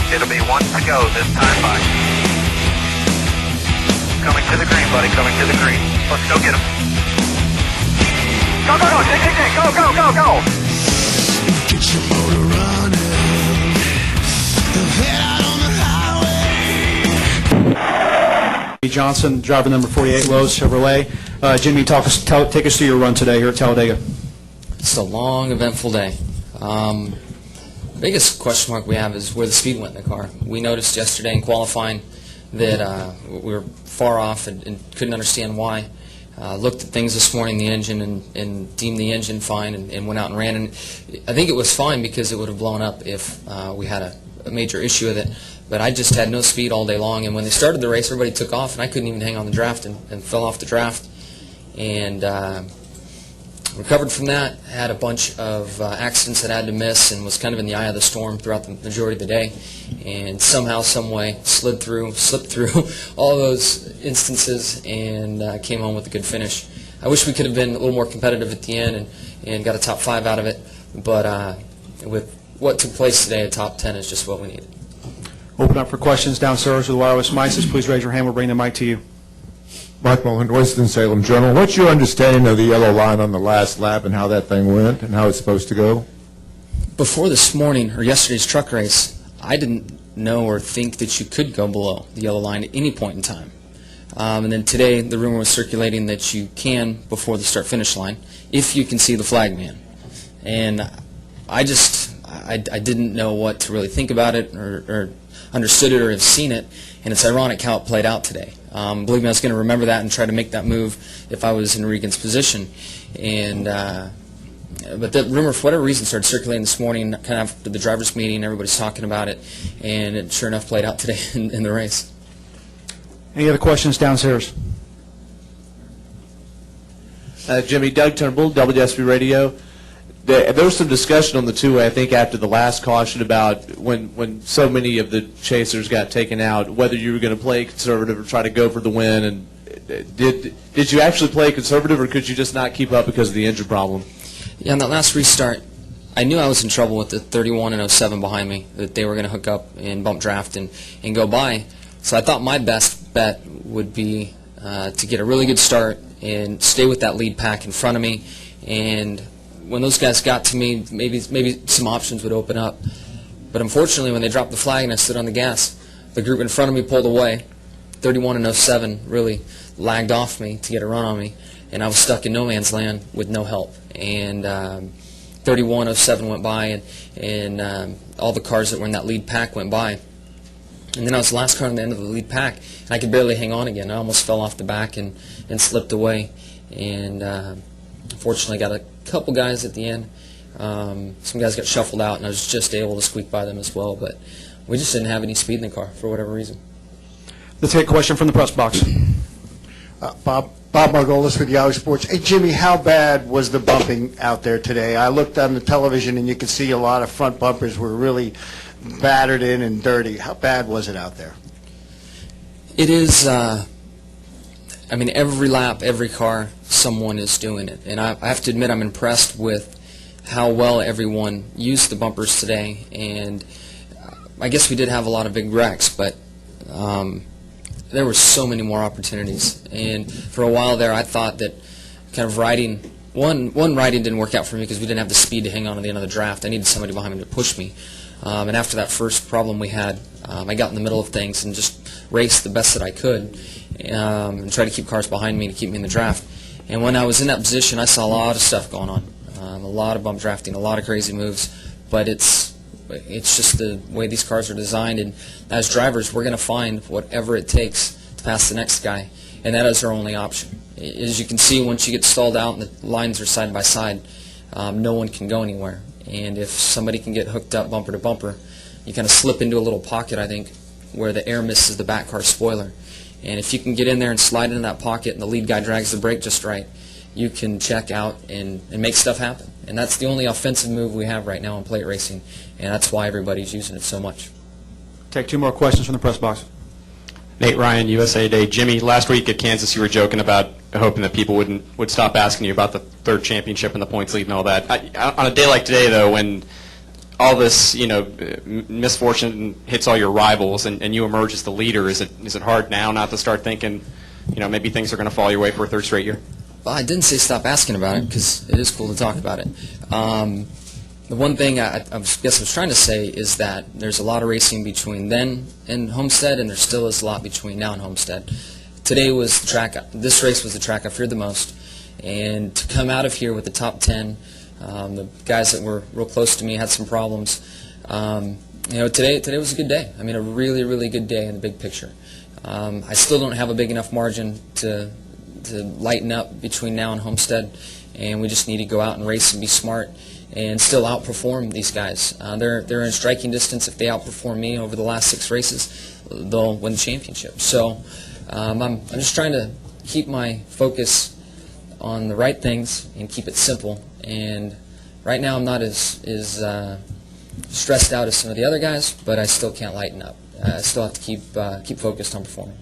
It'll be one to go this time by. Coming to the green, buddy, coming to the green. Let's go get him. Go, go, go, go, go, go, go! Get your motor running. Head out on the highway. Jimmie Johnson, driver number 48, Lowe's Chevrolet. Jimmie, take us through your run today here at Talladega. It's a long, eventful day. Biggest question mark we have is where the speed went in the car. We noticed yesterday in qualifying that we were far off and couldn't understand why. Looked at things this morning, the engine, and deemed the engine fine and went out and ran. And I think it was fine because it would have blown up if we had a major issue with it. But I just had no speed all day long. And when they started the race, everybody took off, and I couldn't even hang on the draft and fell off the draft. And recovered from that, had a bunch of accidents that I had to miss, and was kind of in the eye of the storm throughout the majority of the day. And somehow, some way, slipped through all those instances, and came home with a good finish. I wish we could have been a little more competitive at the end and got a top 5 out of it, but with what took place today, a top 10 is just what we needed. Open up for questions downstairs with wireless mics. Please raise your hand. We'll bring the mic to you. Mike Mullen, Winston-Salem Journal. What's your understanding of the yellow line on the last lap and how that thing went and how it's supposed to go? Before this morning, or yesterday's truck race, I didn't know or think that you could go below the yellow line at any point in time. And then today, the rumor was circulating that you can before the start-finish line if you can see the flag man. And I didn't know what to really think about it or understood it or have seen it, and it's ironic how it played out today. Believe me, I was going to remember that and try to make that move if I was in Regan's position. And but that rumor, for whatever reason, started circulating this morning, kind of after the drivers' meeting. Everybody's talking about it, and it sure enough played out today in the race. Any other questions downstairs? Jimmy, Doug Turnbull, WSB Radio. There was some discussion on the two-way, I think, after the last caution about when so many of the chasers got taken out, whether you were going to play conservative or try to go for the win. And did you actually play conservative, or could you just not keep up because of the engine problem? Yeah, on that last restart, I knew I was in trouble with the 31 and 07 behind me, that they were going to hook up and bump draft and go by. So I thought my best bet would be to get a really good start and stay with that lead pack in front of me. And when those guys got to me, maybe some options would open up. But unfortunately, when they dropped the flag and I stood on the gas, the group in front of me pulled away. 31 and 07 really lagged off me to get a run on me, and I was stuck in no man's land with no help. And 31, 07 went by, and all the cars that were in that lead pack went by. And then I was the last car on the end of the lead pack, and I could barely hang on again. I almost fell off the back and slipped away. And unfortunately, got a couple guys at the end. Some guys got shuffled out, and I was just able to squeak by them as well. But we just didn't have any speed in the car for whatever reason. Let's take a question from the press box. Bob Margolis with Yahoo Sports. Hey, Jimmy, how bad was the bumping out there today? I looked on the television, and you could see a lot of front bumpers were really battered in and dirty. How bad was it out there? It is, I mean, every lap, every car, someone is doing it. And I have to admit I'm impressed with how well everyone used the bumpers today. And I guess we did have a lot of big wrecks, but there were so many more opportunities. And for a while there, I thought that kind of riding, one riding didn't work out for me because we didn't have the speed to hang on to the end of the draft. I needed somebody behind me to push me. And after that first problem we had, I got in the middle of things and just raced the best that I could and tried to keep cars behind me to keep me in the draft. And when I was in that position, I saw a lot of stuff going on, a lot of bump drafting, a lot of crazy moves. But it's just the way these cars are designed, and as drivers, we're going to find whatever it takes to pass the next guy, and that is our only option. As you can see, once you get stalled out and the lines are side by side, no one can go anywhere. And if somebody can get hooked up bumper to bumper, you kind of slip into a little pocket, I think, where the air misses the back car spoiler. And if you can get in there and slide into that pocket and the lead guy drags the brake just right, you can check out and make stuff happen. And that's the only offensive move we have right now in plate racing, and that's why everybody's using it so much. Take 2 more questions from the press box. Nate Ryan, USA Today. Jimmy, last week at Kansas you were joking about hoping that people would stop asking you about the third championship and the points lead and all that. On a day like today, though, when all this, misfortune hits all your rivals, and you emerge as the leader, is it hard now not to start thinking, maybe things are going to fall your way for a third straight year? Well, I didn't say stop asking about it because it is cool to talk about it. The one thing I guess I was trying to say is that there's a lot of racing between then and Homestead, and there still is a lot between now and Homestead. Today was the track. This race was the track I feared the most, and to come out of here with the top 10, the guys that were real close to me had some problems. Today was a good day. I mean, a really, really good day in the big picture. I still don't have a big enough margin to lighten up between now and Homestead, and we just need to go out and race and be smart and still outperform these guys. They're in striking distance. If they outperform me over the last 6 races, they'll win the championship. So I'm just trying to keep my focus on the right things and keep it simple. And right now I'm not as stressed out as some of the other guys, but I still can't lighten up. I still have to keep focused on performing.